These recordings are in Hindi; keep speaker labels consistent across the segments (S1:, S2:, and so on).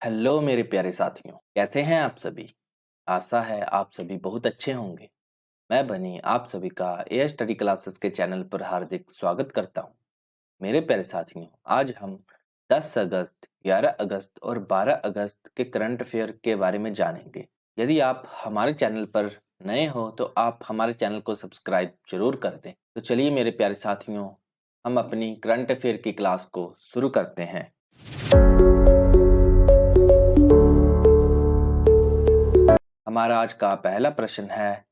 S1: हेलो मेरे प्यारे साथियों, कैसे हैं आप सभी। आशा है आप सभी बहुत अच्छे होंगे। मैं बनी आप सभी का एयर स्टडी क्लासेस के चैनल पर हार्दिक स्वागत करता हूं। मेरे प्यारे साथियों, आज हम 10 अगस्त, 11 अगस्त और 12 अगस्त के करंट अफेयर के बारे में जानेंगे। यदि आप हमारे चैनल पर नए हो तो आप हमारे चैनल को सब्सक्राइब जरूर कर दें। तो चलिए मेरे प्यारे साथियों, हम अपनी करंट अफेयर की क्लास को शुरू करते हैं। हमारा आज का पहला प्रश्न है,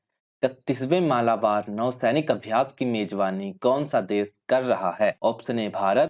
S1: 31वें मालाबार नौसैनिक अभ्यास की मेजबानी कौन सा देश कर रहा है। Option A Bharat,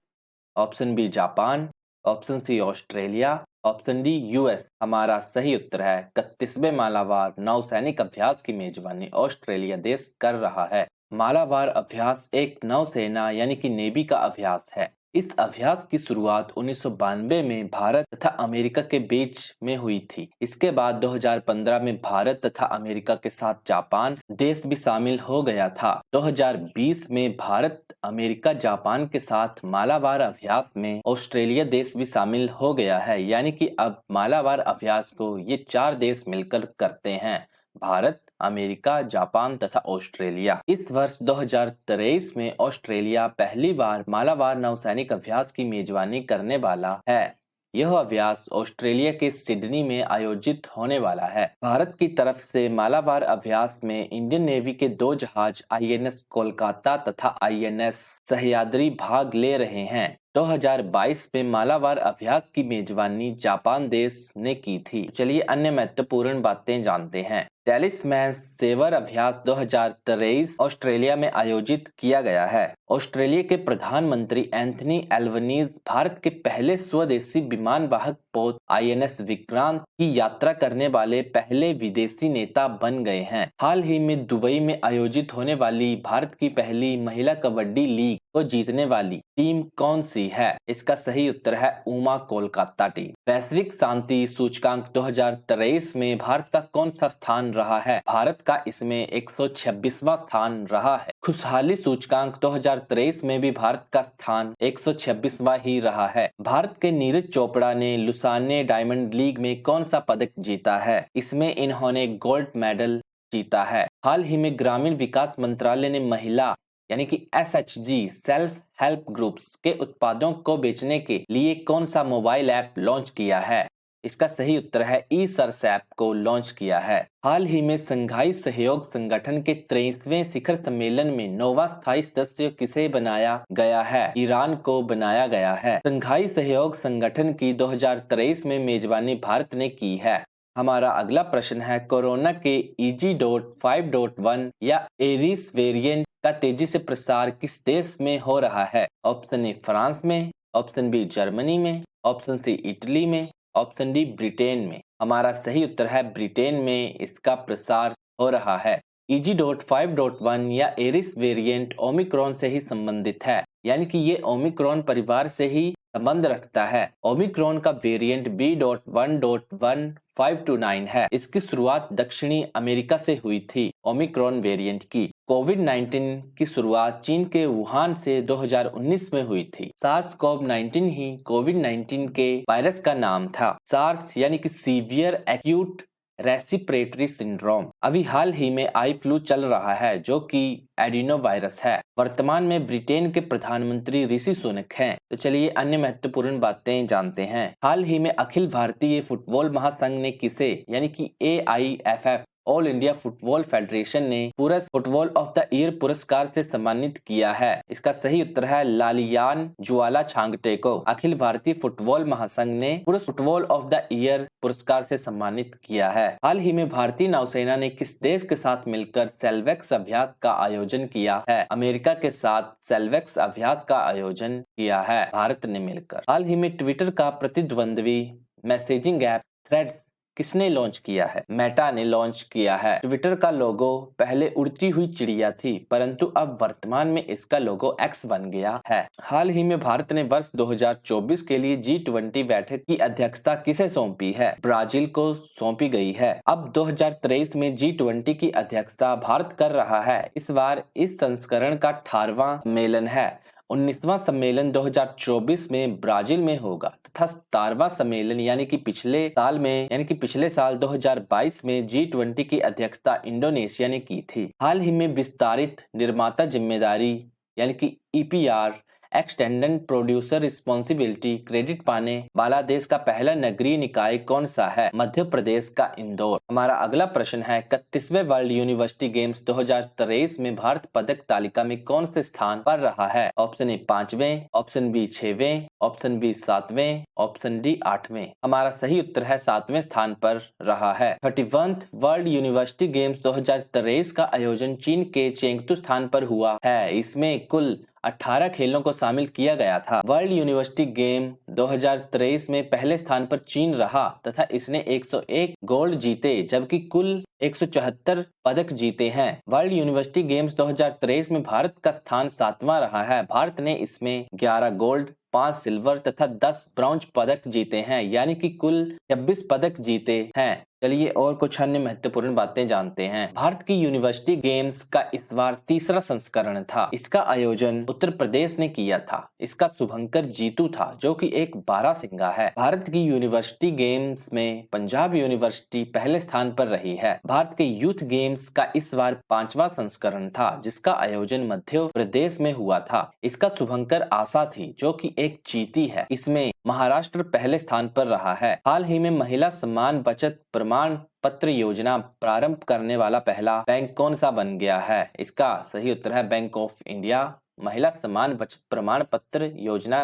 S1: option B Japan, option C Australia, option D US. हमारा सही उत्तर है 31वें मालाबार नौसैनिक अभ्यास की मेजबानी ऑस्ट्रेलिया देश कर रहा है। मालाबार अभ्यास एक नौसेना यानी कि नेवी का अभ्यास है। इस अभ्यास की शुरुआत 1992 में भारत तथा अमेरिका के बीच में हुई थी। इसके बाद 2015 में भारत तथा अमेरिका के साथ जापान देश भी शामिल हो गया था। 2020 में भारत, अमेरिका, जापान के साथ मालाबार अभ्यास में ऑस्ट्रेलिया देश भी शामिल हो गया है। यानी कि अब मालाबार अभ्यास को ये 4 देश मिलकर करते हैं, भारत, अमेरिका, जापान तथा ऑस्ट्रेलिया। इस वर्ष 2023 में ऑस्ट्रेलिया पहली बार मालाबार नौसैनिक अभ्यास की मेजबानी करने वाला है। यह अभ्यास ऑस्ट्रेलिया के सिडनी में आयोजित होने वाला है। भारत की तरफ से मालाबार अभ्यास में इंडियन नेवी के 2 जहाज आईएनएस कोलकाता तथा आईएनएस सह्याद्री भाग ले रहे हैं। 2022 में मालाबार अभ्यास की मेजबानी जापान देश ने की थी। चलिए अन्य महत्वपूर्ण बातें जानते हैं। टैलिस्मैन सेवर अभ्यास 2023 ऑस्ट्रेलिया में आयोजित किया गया है। ऑस्ट्रेलिया के प्रधानमंत्री एंथनी एल्बनीज भारत के पहले स्वदेशी विमान वाहक पोत आईएनएस विक्रांत की यात्रा करने वाले पहले विदेशी नेता बन गए हैं। हाल ही में दुबई में आयोजित होने वाली भारत की पहली महिला कबड्डी लीग को जीतने वाली टीम कौन सी है। इसका सही उत्तर है उमा कोलकाता टीम। वैश्विक शांति सूचकांक 2023 में भारत का कौन सा स्थान रहा है। भारत का इसमें 126वां स्थान रहा है। खुशहाली सूचकांक 2023 में भी भारत का स्थान 126वां ही रहा है। भारत के नीरज चोपड़ा ने लुसाने डायमंड लीग में कौन सा पदक जीता है। इसमें इन्होंने गोल्ड मेडल जीता है। हाल ही में ग्रामीण विकास मंत्रालय ने महिला यानी कि एसएचजी सेल्फ हेल्प ग्रुप्स के उत्पादों को बेचने के लिए कौन सा मोबाइल ऐप लॉन्च किया है। इसका सही उत्तर है ई सर्स ऐप को लॉन्च किया है। हाल ही में संघाई सहयोग संगठन के 23वें शिखर सम्मेलन में 9वां स्थायी सदस्य किसे बनाया गया है। ईरान को बनाया गया है। संघाई सहयोग संगठन की 2023 में मेजबानी भारत ने की है। हमारा अगला प्रश्न है, कोरोना के EG.5.1 या एरिस वेरिएंट का तेजी से प्रसार किस देश में हो रहा है। ऑप्शन ए फ्रांस में, ऑप्शन बी जर्मनी में, ऑप्शन सी इटली में, ऑप्शन डी ब्रिटेन में। हमारा सही उत्तर है ब्रिटेन में इसका प्रसार हो रहा है। EG.5.1 या एरिस वेरिएंट ओमिक्रॉन से ही संबंधित है, यानी कि ये ओमिक्रॉन परिवार से ही संबंध रखता है। ओमिक्रॉन का वेरिएंट B.1.1529 है। इसकी शुरुआत दक्षिणी अमेरिका से हुई थी। ओमिक्रॉन वेरिएंट की कोविड-19 की शुरुआत चीन के वुहान से 2019 में हुई थी। SARS-CoV-19 ही कोविड-19 के वायरस का नाम था। सार्स यानी कि सीवियर एक्यूट रेस्पिरेटरी सिंड्रोम। अभी हाल ही में आई फ्लू चल रहा है जो कि एडिनो वायरस है। वर्तमान में ब्रिटेन के प्रधानमंत्री ऋषि सुनक हैं। तो चलिए अन्य महत्वपूर्ण बातें जानते हैं। हाल ही में अखिल भारतीय फुटबॉल महासंघ ने किसे यानी कि AIFF all India football federation ने पुरस फुटबॉल ऑफ द ईयर पुरस्कार से सम्मानित किया है। इसका सही उत्तर है लालियान ज्वाला छांगटे को अखिल भारतीय फुटबॉल महासंघ ने पुरस फुटबॉल ऑफ द ईयर पुरस्कार से सम्मानित किया है। हाल ही में भारतीय नौसेना ने किस देश के साथ मिलकर सेल्वेक्स अभ्यास का आयोजन किया है। अमेरिका के साथ सेल्वेक्स अभ्यास का आयोजन किया है भारत ने मिलकर। हाल ही में ट्विटर का प्रतिद्वंद्वी मैसेजिंग ऐप थ्रेड्स किसने लॉन्च किया है। मेटा ने लॉन्च किया है। ट्विटर का लोगो पहले उड़ती हुई चिड़िया थी, परंतु अब वर्तमान में इसका लोगो X बन गया है। हाल ही में भारत ने वर्ष 2024 के लिए G20 बैठक की अध्यक्षता किसे सौंपी है। ब्राजील को सौंपी गई है। अब 2023 में G20 की अध्यक्षता भारत कर रहा है। इस बार इस संस्करण का 18वां सम्मेलन है 19वां सम्मेलन 2024 में ब्राजील में होगा तथा 17वां सम्मेलन यानी कि पिछले साल 2022 में G20 की अध्यक्षता इंडोनेशिया ने की थी। हाल ही में विस्तारित निर्माता जिम्मेदारी यानी कि EPR extended producer responsibility credit पाने वाला देश का पहला नगरीय निकाय कौन सा है? मध्य प्रदेश का इंदौर। हमारा अगला प्रश्न है 31वें वर्ल्ड यूनिवर्सिटी गेम्स 2023 में भारत पदक तालिका में कौन से स्थान पर रहा है? ऑप्शन ए 5वें, ऑप्शन बी 6वें, ऑप्शन बी 7वें, ऑप्शन डी 8वें। हमारा सही उत्तर है 7वें स्थान पर रहा है। 31th वर्ल्ड यूनिवर्सिटी गेम्स 2023 का आयोजन चीन के चेंगतू स्थान पर हुआ है। इसमें कुल 18 खेलों को शामिल किया गया था। वर्ल्ड यूनिवर्सिटी गेम 2023 में पहले स्थान पर चीन रहा तथा इसने 101 गोल्ड जीते जबकि कुल 174 पदक जीते हैं। वर्ल्ड यूनिवर्सिटी गेम्स 2023 में भारत का स्थान 7वां रहा है। भारत ने इसमें 11 गोल्ड, 5 सिल्वर तथा 10 ब्रॉन्ज पदक जीते हैं यानी कि कुल 26 पदक जीते हैं। चलिए और कुछ अन्य महत्वपूर्ण बातें जानते हैं। भारत की यूनिवर्सिटी गेम्स का इस बार तीसरा संस्करण था। इसका आयोजन उत्तर प्रदेश ने किया था। इसका शुभंकर जीतू था जो कि एक बारहसिंगा है। भारत की यूनिवर्सिटी गेम्स में पंजाब यूनिवर्सिटी पहले स्थान पर रही है। भारत के यूथ गेम्स का इस बार 5वां संस्करण था जिसका आयोजन मध्य प्रदेश में हुआ था। इसका शुभंकर आशा थी जो कि एक चीती है। इसमें महाराष्ट्र पहले स्थान पर रहा है। हाल ही में महिला सम्मान बचत प्रमाण पत्र योजना प्रारंभ करने वाला पहला बैंक कौन सा बन गया है? इसका सही उत्तर है बैंक ऑफ इंडिया। महिला सम्मान बचत प्रमाण पत्र योजना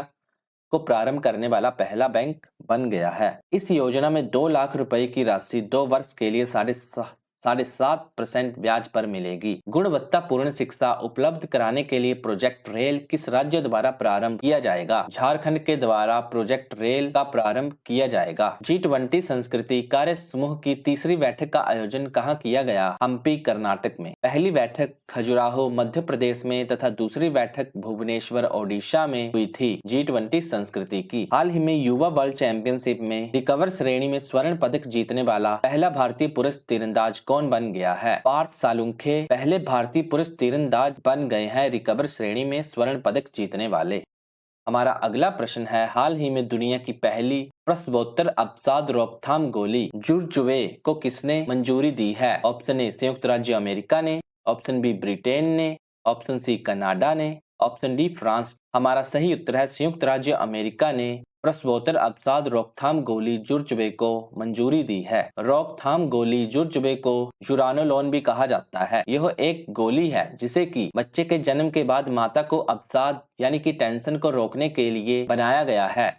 S1: को प्रारंभ करने वाला पहला बैंक बन गया है। इस योजना में 2 लाख रुपए की राशि 2 वर्ष के लिए 7.5% ब्याज पर मिलेगी। गुणवत्तापूर्ण शिक्षा उपलब्ध कराने के लिए प्रोजेक्ट रेल किस राज्य द्वारा प्रारंभ किया जाएगा? झारखंड के द्वारा प्रोजेक्ट रेल का प्रारंभ किया जाएगा। G20 संस्कृति कार्य समूह की तीसरी बैठक का आयोजन कहाँ किया गया? हम्पी कर्नाटक में। पहली बैठक खजुराहो मध्य प्रदेश में तथा दूसरी बैठक भुवनेश्वर ओडिशा में हुई थी। G20 संस्कृति की। हाल ही में युवा वर्ल्ड चैंपियनशिप में रिकवर श्रेणी में स्वर्ण पदक जीतने वाला पहला भारतीय पुरुष तीरंदाज कौन बन गया है? पार्थ सालुंखे पहले भारतीय पुरुष तीरंदाज बन गए हैं रिकवर श्रेणी में स्वर्ण पदक जीतने वाले। हमारा अगला प्रश्न है हाल ही में दुनिया की पहली प्रसवोत्तर अवसाद रोकथाम गोली जुर्जुवे को किसने मंजूरी दी है? ऑप्शन ए संयुक्त राज्य अमेरिका ने, ऑप्शन बी ब्रिटेन ने, ऑप्शन सी कनाडा ने, ऑप्शन डी फ्रांस। हमारा सही उत्तर है संयुक्त राज्य अमेरिका ने प्रसवोत्तर अवसाद रोकथाम गोली जुर्जुवे को मंजूरी दी है। रोकथाम गोली जुर्जुवे को जुरानोलोन भी कहा जाता है। यह एक गोली है जिसे कि बच्चे के जन्म के बाद माता को अवसाद यानी कि टेंशन को रोकने के लिए बनाया गया है।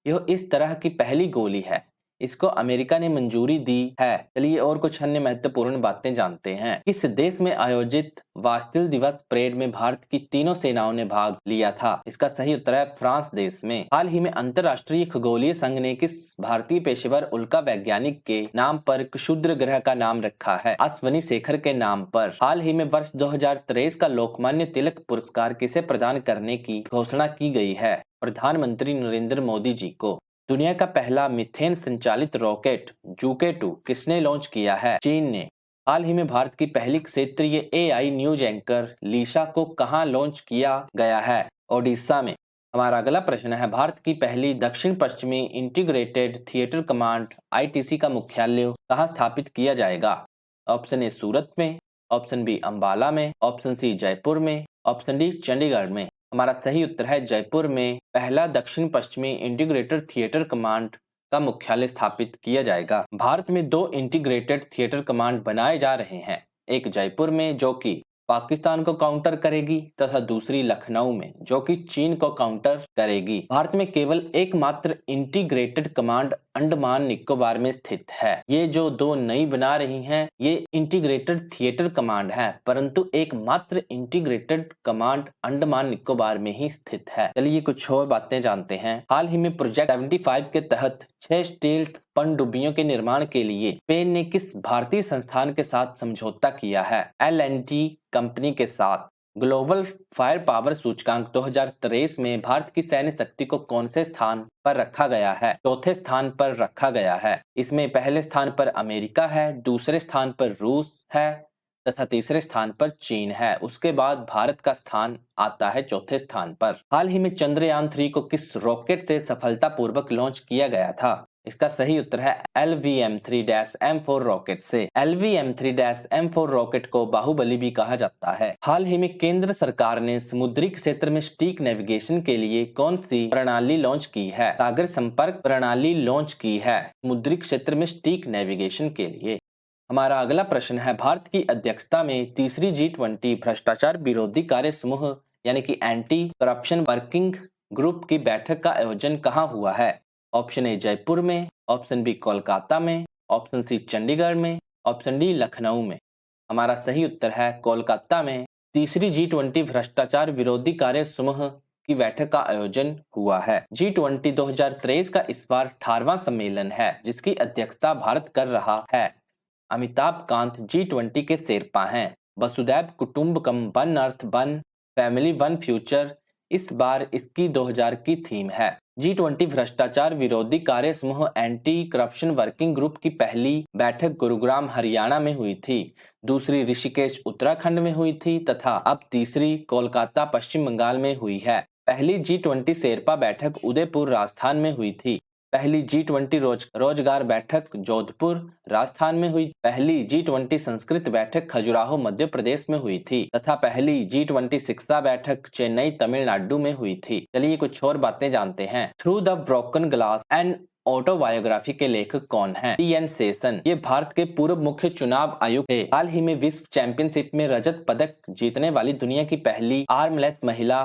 S1: यह इस तरह की पहली गोली है। इसको अमेरिका ने मंजूरी दी है। चलिए और कुछ अन्य महत्वपूर्ण बातें जानते हैं। किस देश में आयोजित वास्तिल दिवस परेड में भारत की तीनों सेनाओं ने भाग लिया था? इसका सही उत्तर है फ्रांस देश में। हाल ही में अंतर्राष्ट्रीय खगोलीय संघ ने किस भारतीय पेशेवर उल्का वैज्ञानिक के नाम पर क्षुद्र ग्रह का नाम रखा है? अश्वनी शेखर के नाम पर। हाल ही में वर्ष 2023 का लोकमान्य तिलक पुरस्कार किसे प्रदान करने की घोषणा की गई है? प्रधानमंत्री नरेंद्र मोदी जी को। दुनिया का पहला मीथेन संचालित रॉकेट जूके 2 किसने लॉन्च किया है? चीन ने। हाल ही में भारत की पहली क्षेत्रीय AI न्यूज एंकर लीशा को कहां लॉन्च किया गया है? ओडिशा में। हमारा अगला प्रश्न है भारत की पहली दक्षिण पश्चिमी इंटीग्रेटेड थिएटर कमांड ITC का मुख्यालय कहां स्थापित किया जाएगा? ऑप्शन ए सूरत में, ऑप्शन बी अंबाला में, ऑप्शन सी जयपुर में, ऑप्शन डी चंडीगढ़ में। हमारा सही उत्तर है जयपुर में पहला दक्षिण पश्चिमी इंटीग्रेटेड थिएटर कमांड का मुख्यालय स्थापित किया जाएगा। भारत में 2 इंटीग्रेटेड थिएटर कमांड बनाए जा रहे हैं, एक जयपुर में जो कि पाकिस्तान को काउंटर करेगी तथा दूसरी लखनऊ में जो कि चीन को काउंटर करेगी। भारत में केवल एकमात्र इंटीग्रेटेड कमांड अंडमान निकोबार में स्थित है। ये जो 2 नई बना रही हैं ये इंटीग्रेटेड थिएटर कमांड है परंतु एकमात्र इंटीग्रेटेड कमांड अंडमान निकोबार में ही स्थित है। चलिए कुछ और बातें जानते हैं। हाल ही में प्रोजेक्ट 75 के तहत 6 स्टील पनडुब्बियों के निर्माण के लिए स्पेन ने किस भारतीय संस्थान के साथ समझौता किया है? L&T कंपनी के साथ। ग्लोबल फायर पावर सूचकांक 2023 में भारत की सैन्य शक्ति को कौन से स्थान पर रखा गया है? चौथे स्थान पर रखा गया है। इसमें पहले स्थान पर अमेरिका है, दूसरे स्थान पर रूस है, तथा तीसरे स्थान पर चीन है। उसके बाद भारत का स्थान आता है चौथे स्थान पर। हाल ही में चंद्रयान 3 को किस रॉकेट से सफलतापूर्वक लॉन्च किया गया था? इसका सही उत्तर है LVM-3-M4 रॉकेट से। LVM-3-M4 रॉकेट को बाहुबली भी कहा जाता है। हाल ही में केंद्र सरकार ने समुद्री क्षेत्र में सटीक नेविगेशन के लिए कौन सी प्रणाली लॉन्च की है? सागर संपर्क प्रणाली लॉन्च की है समुद्री क्षेत्र में सटीक नेविगेशन के लिए। हमारा अगला प्रश्न है, भारत की अध्यक्षता में तीसरी G20 भ्रष्टाचार विरोधी कार्य समूह यानी कि एंटी करप्शन वर्किंग ग्रुप की बैठक का आयोजन कहाँ हुआ है? ऑप्शन ए जयपुर में, ऑप्शन बी कोलकाता में, ऑप्शन सी चंडीगढ़ में, ऑप्शन डी लखनऊ में। हमारा सही उत्तर है कोलकाता में तीसरी G20 भ्रष्टाचार विरोधी कार्य समूह की बैठक का आयोजन हुआ है। G20 2023 का इस बार 18वां सम्मेलन है जिसकी अध्यक्षता भारत कर रहा है। अमिताभ कांत G20 के शेरपा हैं। वसुधैव कुटुंबकम, one earth one family one future इस बार इसकी 2000 की थीम है। G20 भ्रष्टाचार विरोधी कार्य समूह एंटी करप्शन वर्किंग ग्रुप की पहली बैठक गुरुग्राम हरियाणा में हुई थी, दूसरी ऋषिकेश उत्तराखंड में हुई थी तथा अब तीसरी कोलकाता पश्चिम बंगाल में हुई है। पहली G20 शेरपा बैठक उदयपुर राजस्थान में हुई थी। पहली G20 रोजगार बैठक जोधपुर राजस्थान में हुई। पहली G20 संस्कृत बैठक खजुराहो मध्य प्रदेश में हुई थी तथा पहली G20 शिक्षा बैठक चेन्नई तमिलनाडु में हुई थी। चलिए कुछ और बातें जानते हैं। Through the broken glass and autobiography के लेखक कौन हैं? TN session. ये भारत के पूर्व मुख्य चुनाव आयुक्त थे। हाल ही में विश्व चैंपियनशिप में रजत पदक जीतने वाली दुनिया की पहली आर्मलेस महिला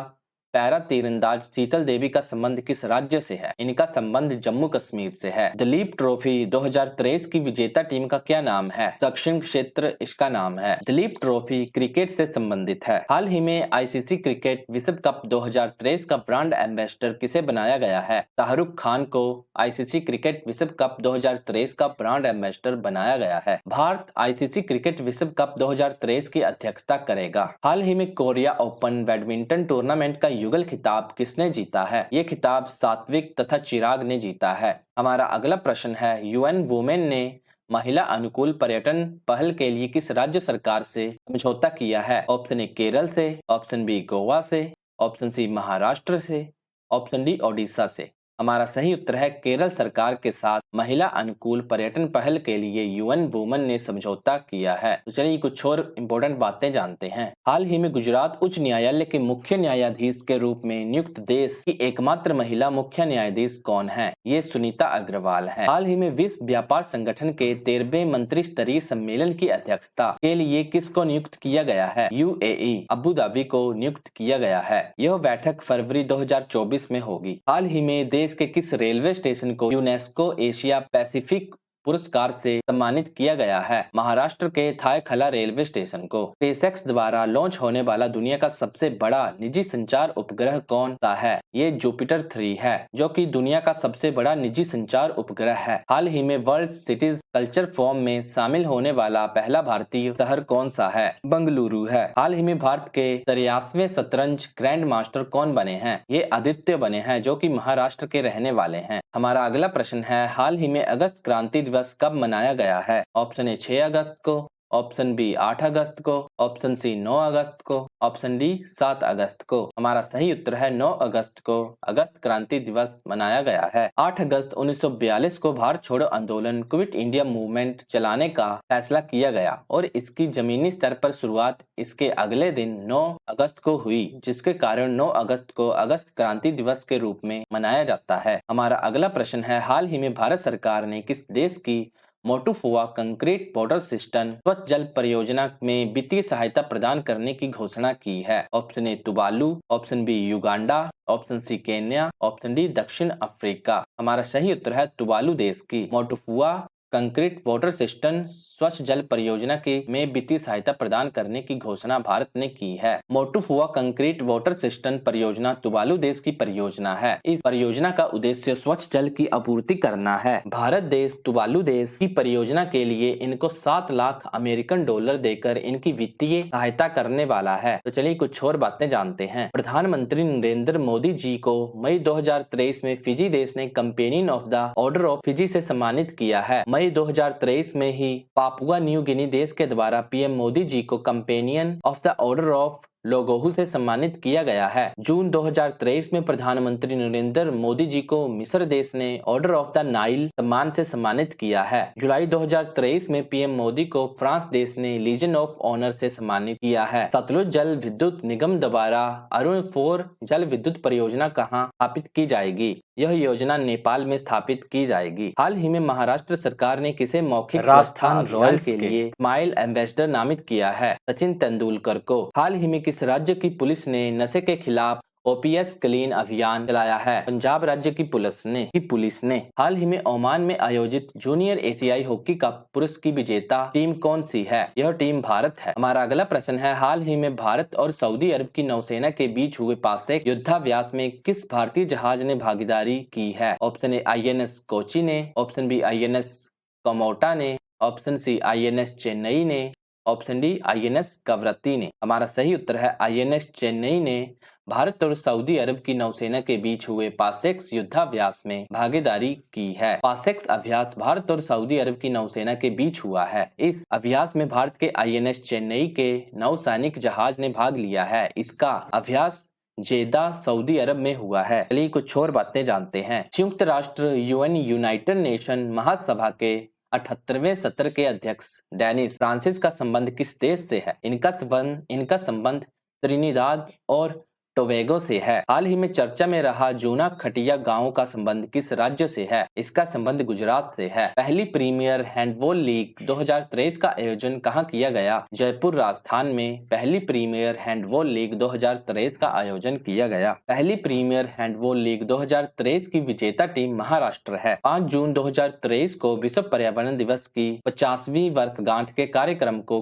S1: पैरा तीरंदाज शीतल देवी का संबंध किस राज्य से है? इनका संबंध जम्मू कश्मीर से है। दिलीप ट्रॉफी 2023 की विजेता टीम का क्या नाम है? दक्षिण क्षेत्र इसका नाम है। दिलीप ट्रॉफी क्रिकेट से संबंधित है। हाल ही में ICC क्रिकेट विश्व कप 2023 का ब्रांड एम्बेसडर किसे बनाया गया है? शाहरुख खान को ICC क्रिकेट विश्व कप 2023 का ब्रांड एम्बेसडर बनाया गया है। भारत ICC क्रिकेट विश्व कप 2023 की अध्यक्षता करेगा। हाल ही में कोरिया ओपन बैडमिंटन टूर्नामेंट का युगल खिताब किसने जीता है? ये खिताब सात्विक तथा चिराग ने जीता है। हमारा अगला प्रश्न है, UN वुमेन ने महिला अनुकूल पर्यटन पहल के लिए किस राज्य सरकार से समझौता किया है? ऑप्शन ए केरल से, ऑप्शन बी गोवा से, ऑप्शन सी महाराष्ट्र से, ऑप्शन डी ओडिशा से। हमारा सही उत्तर है केरल सरकार के साथ महिला अनुकूल पर्यटन पहल के लिए UN वुमेन ने समझौता किया है। तो चलिए कुछ और इम्पोर्टेंट बातें जानते हैं। हाल ही में गुजरात उच्च न्यायालय के मुख्य न्यायाधीश के रूप में नियुक्त देश की एकमात्र महिला मुख्य न्यायाधीश कौन है? ये सुनीता अग्रवाल है। हाल ही में विश्व व्यापार संगठन के 13वें मंत्री स्तरीय सम्मेलन की अध्यक्षता के लिए किसको नियुक्त किया गया है? UAE अबू धाबी को नियुक्त किया गया है। यह बैठक फरवरी 2024 में होगी। हाल ही में देश के किस रेलवे स्टेशन को यूनेस्को एशिया पैसिफिक पुरस्कार से सम्मानित किया गया है? महाराष्ट्र के थायखला रेलवे स्टेशन को। SpaceX द्वारा लॉन्च होने वाला दुनिया का सबसे बड़ा निजी संचार उपग्रह कौन सा है? ये जुपिटर 3 है जो कि दुनिया का सबसे बड़ा निजी संचार उपग्रह है। हाल ही में वर्ल्ड सिटीज कल्चर फोरम में शामिल होने वाला पहला भारतीय शहर कौन सा है? बंगलुरु है। हाल ही में भारत के 83वें शतरंज ग्रैंड मास्टर कौन बने हैं? ये आदित्य बने हैं जो कि महाराष्ट्र के रहने वाले हैं। हमारा अगला प्रश्न है, हाल ही में अगस्त क्रांति दिवस कब मनाया गया है? ऑप्शन ए 6 अगस्त को, ऑप्शन बी 8 अगस्त को, ऑप्शन सी 9 अगस्त को, ऑप्शन डी 7 अगस्त को। हमारा सही उत्तर है 9 अगस्त को अगस्त क्रांति दिवस मनाया गया है। 8 अगस्त 1942 को भारत छोड़ो आंदोलन क्विट इंडिया मूवमेंट चलाने का फैसला किया गया और इसकी जमीनी स्तर पर शुरुआत इसके अगले दिन 9 अगस्त को हुई, जिसके कारण 9 अगस्त को अगस्त क्रांति दिवस के रूप में मनाया जाता है। हमारा अगला प्रश्न है, हाल ही में भारत सरकार ने किस देश की मोटुफुआ कंक्रीट वाटर सिस्टम स्वच्छ जल परियोजना में वित्तीय सहायता प्रदान करने की घोषणा की है? Option A Tuvalu, option B Uganda, option C Kenya, option D दक्षिण अफ्रीका। हमारा सही उत्तर है तुवालू देश की मोटुफुआ कंक्रीट वाटर सिस्टम स्वच्छ जल परियोजना की में वित्तीय सहायता प्रदान करने की घोषणा भारत ने की है। मोटुफुआ कंक्रीट वाटर सिस्टम परियोजना तुवालू देश की परियोजना है। इस परियोजना का उद्देश्य स्वच्छ जल की आपूर्ति करना है। भारत देश तुवालू देश की परियोजना के लिए इनको 7 लाख अमेरिकन डॉलर देकर इनकी वित्तीय सहायता करने वाला है। तो चलिए कुछ और बातें जानते हैं। प्रधानमंत्री नरेंद्र मोदी जी को मई 2023 में फिजी देश ने companion of the order of Fiji से सम्मानित किया है। मई मई 2023 में ही पापुआ न्यू गिनी देश के द्वारा पीएम मोदी जी को companion of the order of लोगोहू से सम्मानित किया गया है। जून 2023 में प्रधानमंत्री नरेंद्र मोदी जी को मिस्र देश ने ऑर्डर ऑफ द नाइल सम्मान से सम्मानित किया है। जुलाई 2023 में पीएम मोदी को फ्रांस देश ने लीजन ऑफ ऑनर से सम्मानित किया है। सतलुज जल विद्युत निगम द्वारा अरुण 4 जल विद्युत परियोजना कहाँ स्थापित की जाएगी? यह योजना नेपाल में स्थापित की जाएगी। हाल ही में महाराष्ट्र सरकार ने किसे मौखिक राजस्थान रॉयल्स के लिए स्माइल एम्बेसडर नामित किया है? सचिन तेंदुलकर को। हाल ही में किस राज्य की पुलिस ने नशे के खिलाफ ओपीएस क्लीन अभियान चलाया है? पंजाब राज्य की पुलिस ने। हाल ही में ओमान में आयोजित जूनियर एशियाई हॉकी कप पुरुष की विजेता टीम कौन सी है? यह टीम भारत है। हमारा अगला प्रश्न है, हाल ही में भारत और सऊदी अरब की नौसेना के बीच हुए पासेक युद्धाभ्यास में किस भारतीय जहाज ने भागीदारी की है? ऑप्शन ए आईएनएस कोची ने, ऑप्शन बी आईएनएस कमोटा ने, ऑप्शन सी आईएनएस चेन्नई ने, ऑप्शन डी आईएनएस कवरत्ती ने। हमारा सही उत्तर है आईएनएस चेन्नई ने भारत और सऊदी अरब की नौसेना के बीच हुए पासेक्स युद्धाभ्यास में भागीदारी की है। पासेक्स अभ्यास भारत और सऊदी अरब की नौसेना के बीच हुआ है। इस अभ्यास में भारत के आईएनएस चेन्नई के नौसैनिक जहाज ने भाग लिया है। इसका अभ्यास जेदा सऊदी अरब में हुआ है। चलिए कुछ और बातें जानते हैं। संयुक्त राष्ट्र यूएन यूनाइटेड नेशन महासभा के 78वें सत्र के अध्यक्ष डेनिस फ्रांसिस का संबंध किस देश से है? इनका संबंध त्रिनिदाद और टोबैगो से है। हाल ही में चर्चा में रहा जूना खटिया गांव का संबंध किस राज्य से है? इसका संबंध गुजरात से है। पहली प्रीमियर हैंडबॉल लीग 2023 का आयोजन कहां किया गया? जयपुर राजस्थान में पहली प्रीमियर हैंडबॉल लीग 2023 का आयोजन किया गया। पहली प्रीमियर हैंडबॉल लीग 2023 की विजेता टीम महाराष्ट्र है। 5 जून 2023 को विश्व पर्यावरण दिवस की 50वीं वर्षगांठ के कार्यक्रम को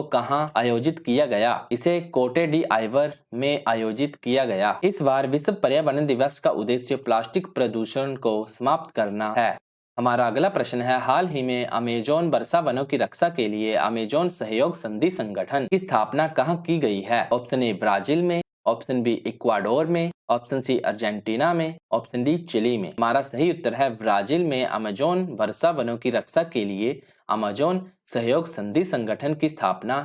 S1: कहां आयोजित किया गया? इसे कोटे डी आइवर में आयोजित किया गया। इस बार विश्व पर्यावरण दिवस का उद्देश्य प्लास्टिक प्रदूषण को समाप्त करना है। हमारा अगला प्रश्न है, हाल ही में अमेजोन वर्षा वनों की रक्षा के लिए अमेजोन सहयोग संधि संगठन की स्थापना कहां की गई है? ऑप्शन ए ब्राजील में, ऑप्शन बी इक्वाडोर में, ऑप्शन सी अर्जेंटीना में, ऑप्शन डी चिली में। हमारा सही उत्तर है ब्राजील में अमेजोन वर्षा वनों की रक्षा के लिए अमेजोन सहयोग संधि संगठन की स्थापना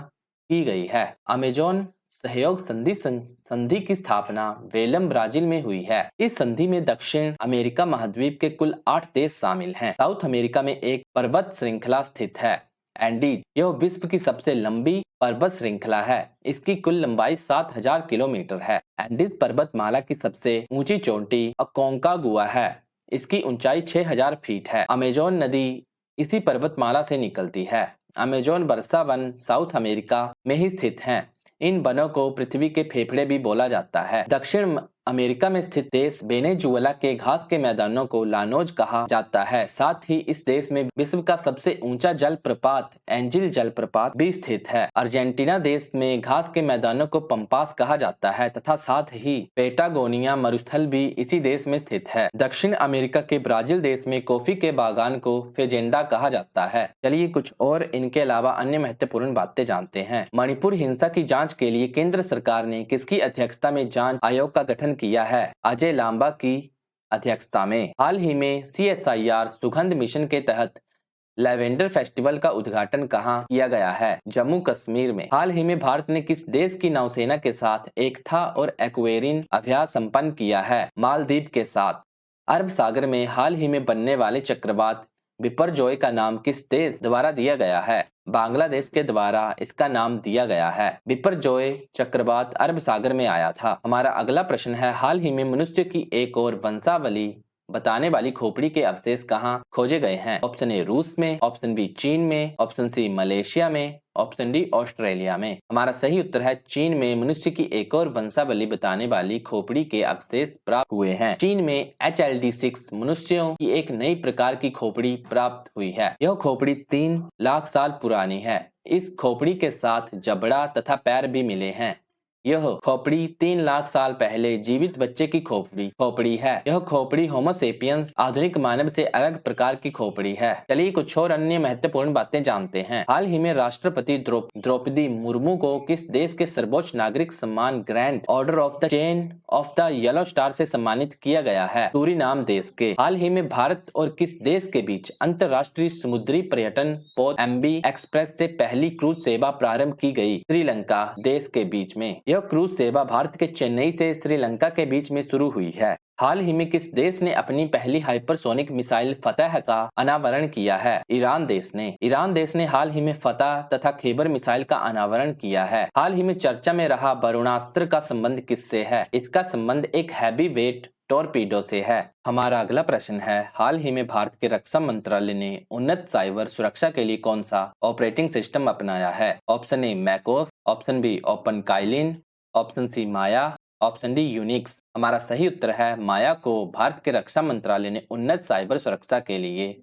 S1: की गई है। अमेजोन सहयोग संधि की स्थापना बेलम ब्राजील में हुई है। इस संधि में दक्षिण अमेरिका महाद्वीप के कुल 8 देश शामिल हैं। साउथ अमेरिका में एक पर्वत श्रृंखला स्थित है, एंडीज। यह विश्व की सबसे लंबी पर्वत श्रृंखला है। इसकी कुल लंबाई 7000 किलोमीटर है। एंडीज पर्वतमाला की सबसे ऊंची चोटी अकोंकागुआ है। इसकी ऊंचाई 6000 फीट है। अमेजोन नदी इसी पर्वतमाला से निकलती है। अमेजोन वर्षा वन साउथ अमेरिका में ही स्थित हैं। इन वनों को पृथ्वी के फेफड़े भी बोला जाता है। दक्षिण अमेरिका में स्थित देश वेनेजुएला के घास के मैदानों को लानोज कहा जाता है। साथ ही इस देश में विश्व का सबसे ऊंचा जलप्रपात एंजिल जलप्रपात भी स्थित है। अर्जेंटीना देश में घास के मैदानों को पंपास कहा जाता है तथा साथ ही पेटागोनिया मरुस्थल भी इसी देश में स्थित है। दक्षिण अमेरिका के ब्राजील देश में कॉफी के बागान को फेजेंडा कहा जाता है। चलिए कुछ और इनके अलावा अन्य महत्वपूर्ण बातें जानते हैं। मणिपुर हिंसा की जाँच के लिए केंद्र सरकार ने किसकी अध्यक्षता में जाँच आयोग का गठन किया है? अजय लांबा की अध्यक्षता में। हाल ही में CSIR सुगंध मिशन के तहत लैवेंडर फेस्टिवल का उद्घाटन कहां किया गया है? जम्मू कश्मीर में। हाल ही में भारत ने किस देश की नौसेना के साथ एकथा और एक्वेरिन अभ्यास संपन्न किया है? मालदीव के साथ। अरब सागर में हाल ही में बनने वाले चक्रवात बिपरजॉय का नाम किस देश द्वारा दिया गया है? बांग्लादेश के द्वारा इसका नाम दिया गया है। बिपरजॉय चक्रवात अरब सागर में आया था। हमारा अगला प्रश्न है, हाल ही में मनुष्य की एक और वंशावली बताने वाली खोपड़ी के अवशेष कहाँ खोजे गए हैं? ऑप्शन ए रूस में, ऑप्शन बी चीन में, ऑप्शन सी मलेशिया में, ऑप्शन डी ऑस्ट्रेलिया में। हमारा सही उत्तर है चीन में मनुष्य की एक और वंशावली बताने वाली खोपड़ी के अवशेष प्राप्त हुए हैं। चीन में HLD6 मनुष्यों की एक नई प्रकार की खोपड़ी प्राप्त हुई है। यह खोपड़ी 3 लाख साल पुरानी है। इस खोपड़ी के साथ जबड़ा तथा पैर भी मिले हैं। यह खोपड़ी 3 लाख साल पहले जीवित बच्चे की खोपड़ी है। यह खोपड़ी होमो सेपियंस आधुनिक मानव से अलग प्रकार की खोपड़ी है। चलिए कुछ और अन्य महत्वपूर्ण बातें जानते हैं। हाल ही में राष्ट्रपति द्रौपदी मुर्मू को किस देश के सर्वोच्च नागरिक सम्मान grand order of the chain of the yellow star से सम्मानित किया गया है? सूरीनाम देश के। हाल ही में भारत और किस देश के बीच अंतर्राष्ट्रीय समुद्री पर्यटन पोत एमबी एक्सप्रेस से पहली क्रूज सेवा प्रारंभ की गई? श्रीलंका देश के बीच में। यह क्रूज सेवा भारत के चेन्नई से श्रीलंका के बीच में शुरू हुई है। हाल ही में किस देश ने अपनी पहली हाइपरसोनिक मिसाइल फतह का अनावरण किया है? ईरान देश ने। ईरान देश ने हाल ही में फतह तथा खैबर मिसाइल का अनावरण किया है। हाल ही में चर्चा में रहा वरुणास्त्र का संबंध किससे है? इसका संबंध एक हैवी वेट टॉर्पीडो से है। हमारा अगला प्रश्न है, हाल ही में भारत के रक्षा मंत्रालय ने उन्नत साइबर सुरक्षा के लिए कौन सा ऑपरेटिंग सिस्टम अपनाया है? Option A macOS, option B Open Kylin, option C Maya, option D Unix. हमारा सही उत्तर है माया को भारत के रक्षा मंत्रालय ने उन्नत साइबर सुरक्षा के लिए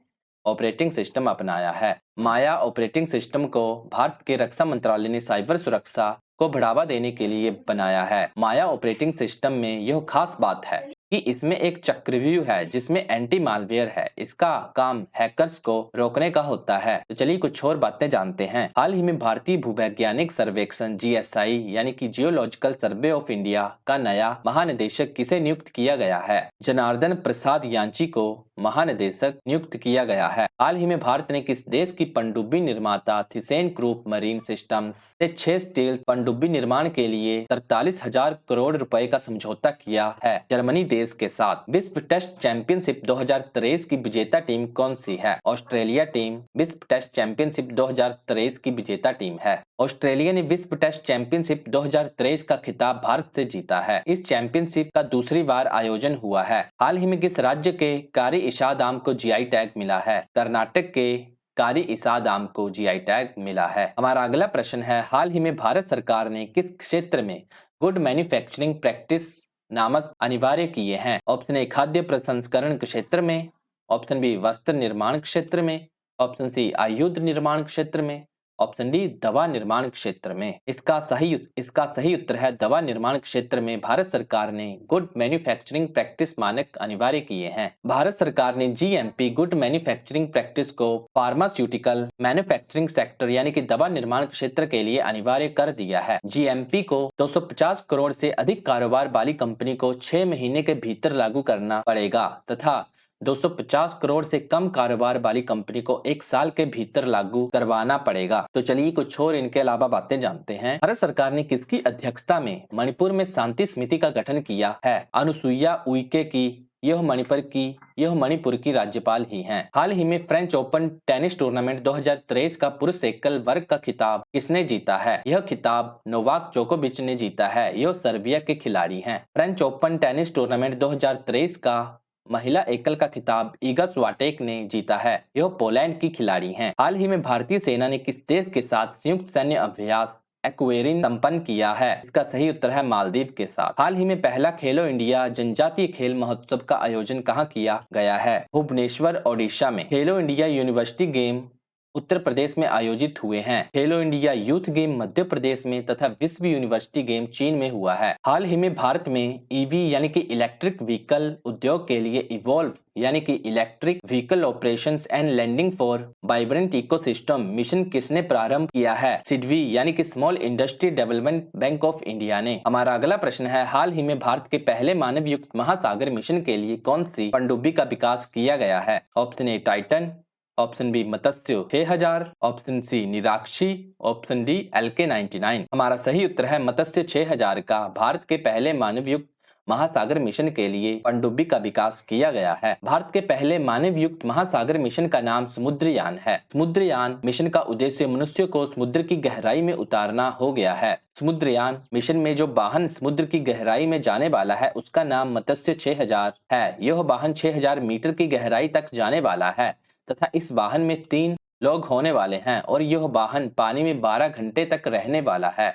S1: ऑपरेटिंग सिस्टम अपनाया है। माया ऑपरेटिंग सिस्टम को भारत के रक्षा मंत्रालय ने साइबर सुरक्षा को बढ़ावा देने के लिए बनाया है। माया ऑपरेटिंग सिस्टम में यह खास बात है कि इसमें एक चक्रव्यूह है जिसमें एंटी मालवेयर है। इसका काम हैकर्स को रोकने का होता है। तो चलिए कुछ और बातें जानते हैं। हाल ही में भारतीय भूवैज्ञानिक सर्वेक्षण जीएसआई यानी कि जियोलॉजिकल सर्वे ऑफ इंडिया का नया महानिदेशक किसे नियुक्त किया गया है? जनार्दन प्रसाद यांची को महानिदेशक नियुक्त किया गया है। हाल ही में भारत ने किस देश की पनडुब्बी निर्माता थिसेन ग्रुप मरीन सिस्टम्स से 6 स्टील पनडुब्बी निर्माण के लिए 43,000 करोड़ रुपए का समझौता किया है? जर्मनी देश के साथ। विश्व टेस्ट चैंपियनशिप 2023 की विजेता टीम कौन सी है? ऑस्ट्रेलिया टीम विश्व टेस्ट चैंपियनशिप 2023 की विजेता टीम है। ऑस्ट्रेलिया ने विश्व टेस्ट चैंपियनशिप 2023 का खिताब भारत से जीता है। इस चैंपियनशिप का दूसरी बार आयोजन हुआ है। हाल ही में किस राज्य के कारी इशाद आम को जीआई टैग मिला है? कर्नाटक के कारी इसाद आम को जीआई टैग मिला है। हमारा अगला प्रश्न है, हाल ही में भारत सरकार ने किस क्षेत्र में गुड मैन्युफैक्चरिंग प्रैक्टिस नामक अनिवार्य किए हैं? ऑप्शन ए खाद्य प्रसंस्करण क्षेत्र में, ऑप्शन बी वस्त्र निर्माण क्षेत्र में, ऑप्शन सी आयुध निर्माण क्षेत्र में, ऑप्शन डी दवा निर्माण क्षेत्र में। इसका सही उत्तर है दवा निर्माण क्षेत्र में भारत सरकार ने गुड मैन्युफैक्चरिंग प्रैक्टिस मानक अनिवार्य किए हैं। भारत सरकार ने जीएमपी गुड मैन्युफैक्चरिंग प्रैक्टिस को फार्मास्यूटिकल मैन्युफैक्चरिंग सेक्टर यानी कि दवा निर्माण क्षेत्र के लिए अनिवार्य कर दिया है। जीएमपी को 250 करोड़ से अधिक कारोबार वाली कंपनी को 6 महीने के भीतर लागू करना पड़ेगा तथा 250 करोड़ से कम कारोबार वाली कंपनी को 1 साल के भीतर लागू करवाना पड़ेगा। तो चलिए कुछ और इनके अलावा बातें जानते हैं। भारत सरकार ने किसकी अध्यक्षता में मणिपुर में शांति समिति का गठन किया है? अनुसुईया उइके की। यह मणिपुर की राज्यपाल ही हैं। हाल ही में फ्रेंच ओपन टेनिस टूर्नामेंट 2023 का पुरुष एकल वर्ग का खिताब किसने जीता है? यह खिताब नोवाक जोकोविच ने जीता है। यह सर्बिया के खिलाड़ी हैं। फ्रेंच ओपन टेनिस टूर्नामेंट 2023 का महिला एकल का खिताब ईगा स्वाटेक ने जीता है। यह पोलैंड की खिलाड़ी हैं। हाल ही में भारतीय सेना ने किस देश के साथ संयुक्त सैन्य अभ्यास एक्वेरिन संपन्न किया है? इसका सही उत्तर है मालदीव के साथ। हाल ही में पहला खेलो इंडिया जनजातीय खेल महोत्सव का आयोजन कहाँ किया गया है? भुवनेश्वर ओडिशा में। खेलो India university game Uttar Pradesh में आयोजित हुए हैं। खेलो India youth game Madhya Pradesh में तथा विश्व यूनिवर्सिटी गेम चीन में हुआ है। हाल ही में भारत में ईवी यानी कि इलेक्ट्रिक व्हीकल उद्योग के लिए इवॉल्व यानी कि electric vehicle operations and landing for vibrant ecosystem mission किसने प्रारंभ किया है? सिडवी यानी कि small industry development bank of India ने। हमारा अगला प्रश्न है, हाल ही में भारत के पहले मानव युक्त महासागर मिशन के लिए कौन सी पनडुब्बी का विकास किया गया है? Option A Titan, option B Matsya 6000, option C Niraakshi, option D LK 99। हमारा सही उत्तर है मत्स्य 6000 का भारत के पहले मानव युक्त महासागर मिशन के लिए पनडुब्बी का विकास किया गया है। भारत के पहले मानव युक्त महासागर मिशन का नाम समुद्रयान है। समुद्रयान मिशन का उद्देश्य मनुष्य को समुद्र की गहराई में उतारना हो गया है। समुद्रयान मिशन में जो वाहन समुद्र की गहराई में जाने वाला है उसका नाम मत्स्य 6000 है। यह वाहन 6000 मीटर की गहराई तक जाने वाला है तथा इस वाहन में 3 लोग होने वाले हैं और यह वाहन पानी में 12 घंटे तक रहने वाला है।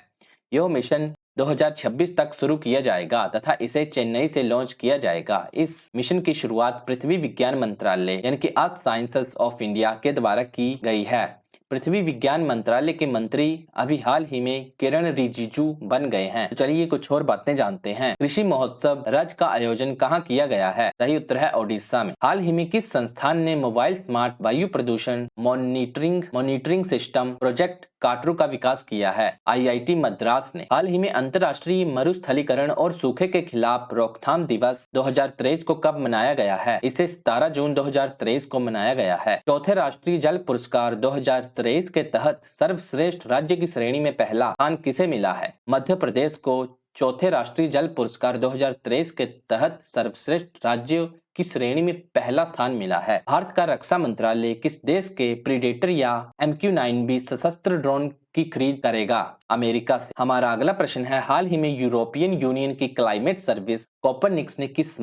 S1: यह मिशन 2026 तक शुरू किया जाएगा तथा इसे चेन्नई से लॉन्च किया जाएगा। इस मिशन की शुरुआत पृथ्वी विज्ञान मंत्रालय यानी कि अर्थ साइंसेज ऑफ इंडिया के द्वारा की गई है। पृथ्वी विज्ञान मंत्रालय के मंत्री अभी हाल ही में किरण रिजिजू बन गए हैं। तो चलिए कुछ और बातें जानते हैं। कृषि महोत्सव राज्य का आयोजन कहाँ किया गया है? सही उत्तर है ओडिशा में। हाल ही में किस संस्थान ने मोबाइल स्मार्ट वायु प्रदूषण मॉनिटरिंग सिस्टम प्रोजेक्ट काटरू का विकास किया है? आईआईटी मद्रास ने। हाल ही में अंतर्राष्ट्रीय मरुस्थलीकरण और सूखे के खिलाफ रोकथाम दिवस 2023 को कब मनाया गया है? इसे 17 जून 2023 को मनाया गया है। चौथे राष्ट्रीय जल पुरस्कार 2023 के तहत सर्वश्रेष्ठ राज्य की श्रेणी में पहला स्थान किसे मिला है? मध्य प्रदेश को चौथे राष्ट्रीय जल पुरस्कार 2023 के तहत सर्वश्रेष्ठ राज्य की श्रेणी में पहला स्थान मिला है। भारत का रक्षा मंत्रालय किस देश के प्रीडेटर या MQ-9B सशस्त्र ड्रोन की खरीद करेगा? अमेरिका से। हमारा अगला प्रश्न है, हाल ही में यूरोपियन यूनियन की क्लाइमेट सर्विस कोपरनिक्स ने किस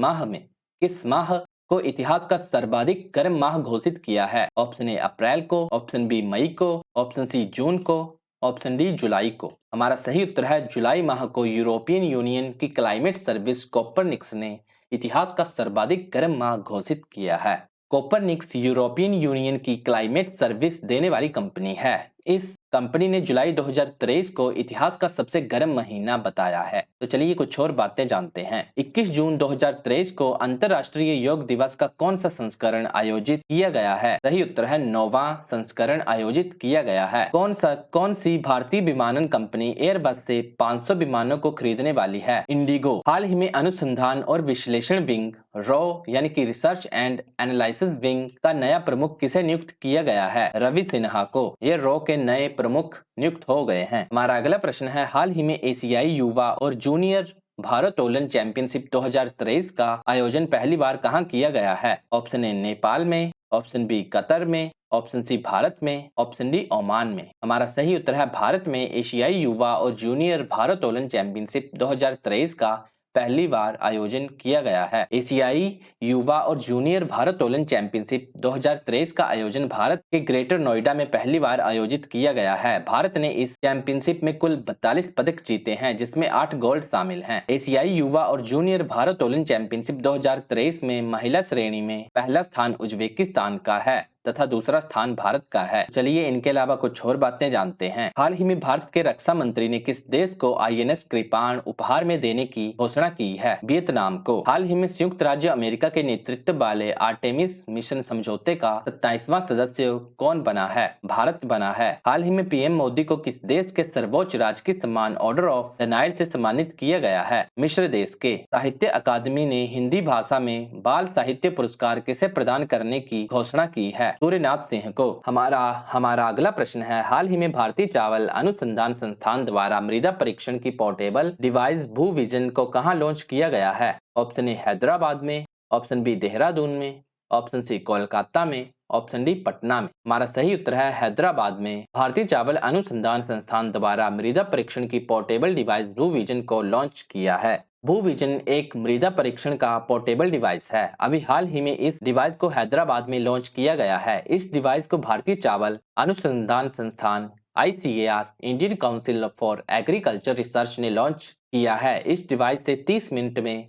S1: माह को इतिहास का सर्वाधिक गर्म माह घोषित किया है? ऑप्शन ए अप्रैल को, ऑप्शन बी मई को, ऑप्शन सी जून को, ऑप्शन डी जुलाई को। हमारा सही उत्तर है जुलाई माह को यूरोपियन यूनियन की क्लाइमेट सर्विस कोपरनिक्स ने इतिहास का सर्वाधिक गर्म माह घोषित किया है। कोपरनिक्स यूरोपियन यूनियन की क्लाइमेट सर्विस देने वाली कंपनी है। इस कंपनी ने जुलाई 2023 को इतिहास का सबसे गर्म महीना बताया है। तो चलिए कुछ और बातें जानते हैं। 21 जून 2023 को अंतर्राष्ट्रीय योग दिवस का कौन सा संस्करण आयोजित किया गया है? सही उत्तर है 9वां संस्करण आयोजित किया गया है। कौन सी भारतीय विमानन कंपनी एयरबस से 500 विमानों को खरीदने वाली है? इंडिगो। हाल ही में अनुसंधान और विश्लेषण विंग रॉ यानी कि रिसर्च एंड एनालिसिस विंग का नया प्रमुख किसे नियुक्त किया गया है? रवि सिन्हा को। ये रॉ के नए प्रमुख नियुक्त हो गए हैं। हमारा अगला प्रश्न है, हाल ही में एशियाई युवा और जूनियर भारोत्तोलन चैंपियनशिप 2023 का आयोजन पहली बार कहां किया गया है? ऑप्शन ए नेपाल में, ऑप्शन बी कतर में, ऑप्शन सी भारत में, ऑप्शन डी ओमान में। हमारा सही उत्तर है भारत में एशियाई युवा और जूनियर भारोत्तोलन चैंपियनशिप 2023 का पहली बार आयोजन किया गया है। एशियाई युवा और जूनियर भारोत्तोलन चैंपियनशिप 2023 का आयोजन भारत के ग्रेटर नोएडा में पहली बार आयोजित किया गया है। भारत ने इस चैंपियनशिप में कुल 42 पदक जीते हैं, जिसमें 8 गोल्ड शामिल हैं। एशियाई युवा और जूनियर भारोत्तोलन चैंपियनशिप 2023 में महिला श्रेणी में पहला स्थान उज्बेकिस्तान का है तथा दूसरा स्थान भारत का है। चलिए इनके अलावा कुछ और बातें जानते हैं। हाल ही में भारत के रक्षा मंत्री ने किस देश को INS कृपाण उपहार में देने की घोषणा की है? वियतनाम को। हाल ही में संयुक्त राज्य अमेरिका के नेतृत्व वाले आर्टेमिस मिशन समझौते का 27वां सदस्य कौन बना है? भारत बना है। हाल ही में PM मोदी को किस देश के सर्वोच्च राजकीय सम्मान ऑर्डर ऑफ द नाइल से सम्मानित किया गया है? मिस्र देश के। साहित्य अकादमी ने हिंदी भाषा में बाल साहित्य पुरस्कार किसे प्रदान करने की घोषणा की है? सूर्यनाथ सिंह को। हमारा अगला प्रश्न है, हाल ही में भारतीय चावल अनुसंधान संस्थान द्वारा मृदा परीक्षण की पोर्टेबल डिवाइस भू विजन को कहां लॉन्च किया गया है? ऑप्शन ए हैदराबाद में, ऑप्शन बी देहरादून में, ऑप्शन सी कोलकाता में, ऑप्शन डी पटना में। हमारा सही उत्तर है हैदराबाद में भारतीय चावल अनुसंधान संस्थान द्वारा मृदा परीक्षण की पोर्टेबल डिवाइस भू विजन को लॉन्च किया है। भू विजन एक मृदा परीक्षण का पोर्टेबल डिवाइस है। अभी हाल ही में इस डिवाइस को हैदराबाद में लॉन्च किया गया है। इस डिवाइस को भारतीय चावल अनुसंधान संस्थान ICAR Indian council for agriculture research ने लॉन्च किया है। इस डिवाइस से 30 मिनट में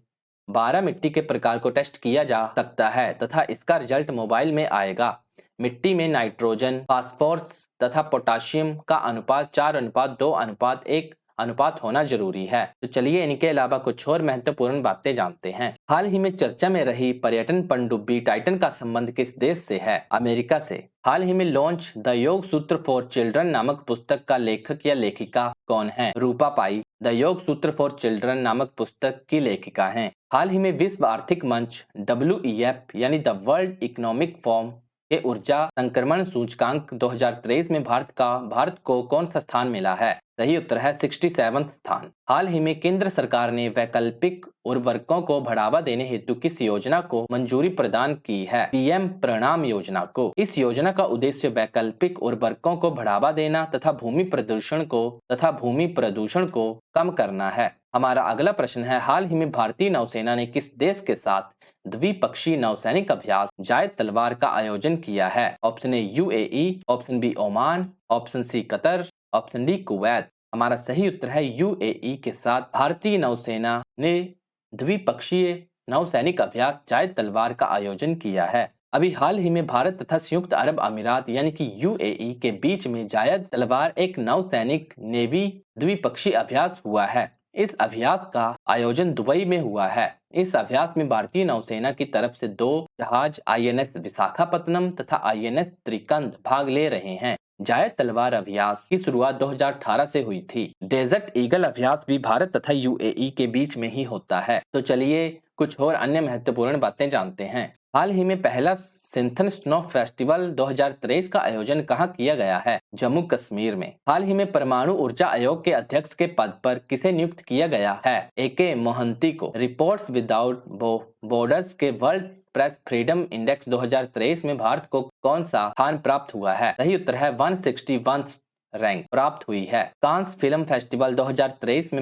S1: 12 मिट्टी के प्रकार को टेस्ट किया जा सकता है तथा इसका रिजल्ट मोबाइल में आएगा। मिट्टी में नाइट्रोजन, फास्फोरस तथा पोटाशियम का अनुपात 4:2:1 अनुपात होना जरूरी है। तो चलिए इनके अलावा कुछ और महत्वपूर्ण बातें जानते हैं। हाल ही में चर्चा में रही पर्यटन पनडुब्बी टाइटन का संबंध किस देश से है? अमेरिका से। हाल ही में लॉन्च द योग सूत्र फॉर चिल्ड्रन नामक पुस्तक का लेखक या लेखिका कौन है? रूपा पाई द योग सूत्र फॉर चिल्ड्रन नामक पुस्तक की लेखिका हैं। हाल ही में विश्व आर्थिक मंच WEF यानी द वर्ल्ड इकोनॉमिक फोरम के ऊर्जा संक्रमण सूचकांक 2023 में भारत को कौन सा स्थान मिला है? सही उत्तर है 67वां स्थान। हाल ही में केंद्र सरकार ने वैकल्पिक उर्वरकों को बढ़ावा देने हेतु किस योजना को मंजूरी प्रदान की है? PM प्रणाम योजना को। इस योजना का उद्देश्य वैकल्पिक उर्वरकों को बढ़ावा देना तथा भूमि प्रदूषण को कम करना है। हमारा अगला प्रश्न है, हाल ही में भारतीय नौसेना ने किस देश के साथ द्विपक्षीय नौसैनिक अभ्यास जायद तलवार का आयोजन किया है? Option A UAE, option B Oman, option C Qatar, option D Kuwait. हमारा सही उत्तर है UAE के साथ भारतीय नौसेना ने द्विपक्षीय नौसैनिक अभ्यास जायद तलवार का आयोजन किया है। अभी हाल ही में भारत तथा संयुक्त अरब अमीरात यानी कि यूएई के बीच में जायद तलवार एक नौसैनिक नेवी द्विपक्षीय अभ्यास हुआ है। इस अभ्यास का आयोजन दुबई में हुआ है। इस अभ्यास में भारतीय नौसेना की तरफ से 2 जहाज आईएनएस विशाखापत्तनम तथा आईएनएस त्रिकंद भाग ले रहे हैं। जायद तलवार अभ्यास की शुरुआत 2018 से हुई थी। डेजर्ट ईगल अभ्यास भी भारत तथा यूएई के बीच में ही होता है। तो चलिए कुछ और अन्य महत्वपूर्ण बातें जानते हैं। हाल ही में पहला सिंथन स्नो फेस्टिवल 2023 का आयोजन कहाँ किया गया है? जम्मू कश्मीर में। हाल ही में परमाणु ऊर्जा आयोग के अध्यक्ष के पद पर किसे नियुक्त किया गया है? एके मोहंती को। रिपोर्ट्स विदाउट बॉर्डर्स के वर्ल्ड प्रेस फ्रीडम इंडेक्स 2023 में भारत को कौन सा स्थान प्राप्त हुआ है? सही उत्तर है 161 रैंक प्राप्त हुई है। कांस फिल्म फेस्टिवल 2023 में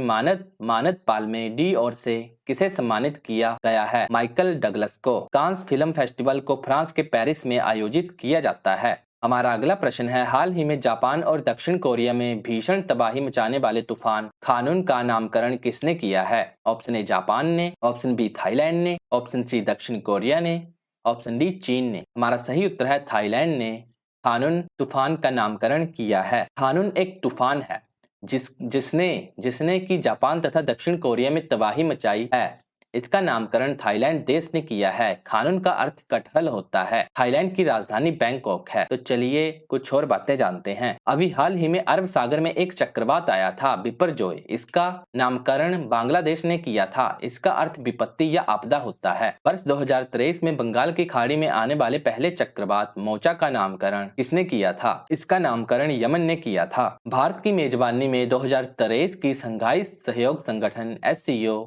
S1: मानद पाल्मे डी और से किसे सम्मानित किया गया है? माइकल डगलस को। कांस फिल्म फेस्टिवल को फ्रांस के पेरिस में आयोजित किया जाता है। हमारा अगला प्रश्न है, हाल ही में जापान और दक्षिण कोरिया में भीषण तबाही मचाने वाले तूफान खानून का नामकरण किसने किया है? ऑप्शन ए जापान ने, ऑप्शन बी थाईलैंड ने, ऑप्शन सी दक्षिण कोरिया ने, ऑप्शन डी चीन ने। हमारा सही उत्तर है थाईलैंड ने खानून तूफान का नामकरण किया है। खानून एक तूफान है जिसने कि जापान तथा दक्षिण कोरिया में तबाही मचाई है। इसका नामकरण थाईलैंड देश ने किया है। खानून का अर्थ कटहल होता है। थाईलैंड की राजधानी बैंकॉक है। तो चलिए कुछ और बातें जानते हैं। अभी हाल ही में अरब सागर में एक चक्रवात आया था बिपरजॉय। इसका नामकरण बांग्लादेश ने किया था। इसका अर्थ विपत्ति या आपदा होता है। वर्ष 2023 में बंगाल की खाड़ी में आने वाले पहले चक्रवात मोचा का नामकरण किसने किया था? इसका नामकरण यमन ने किया था। भारत की मेजबानी में 2023 की शंघाई सहयोग संगठन SCO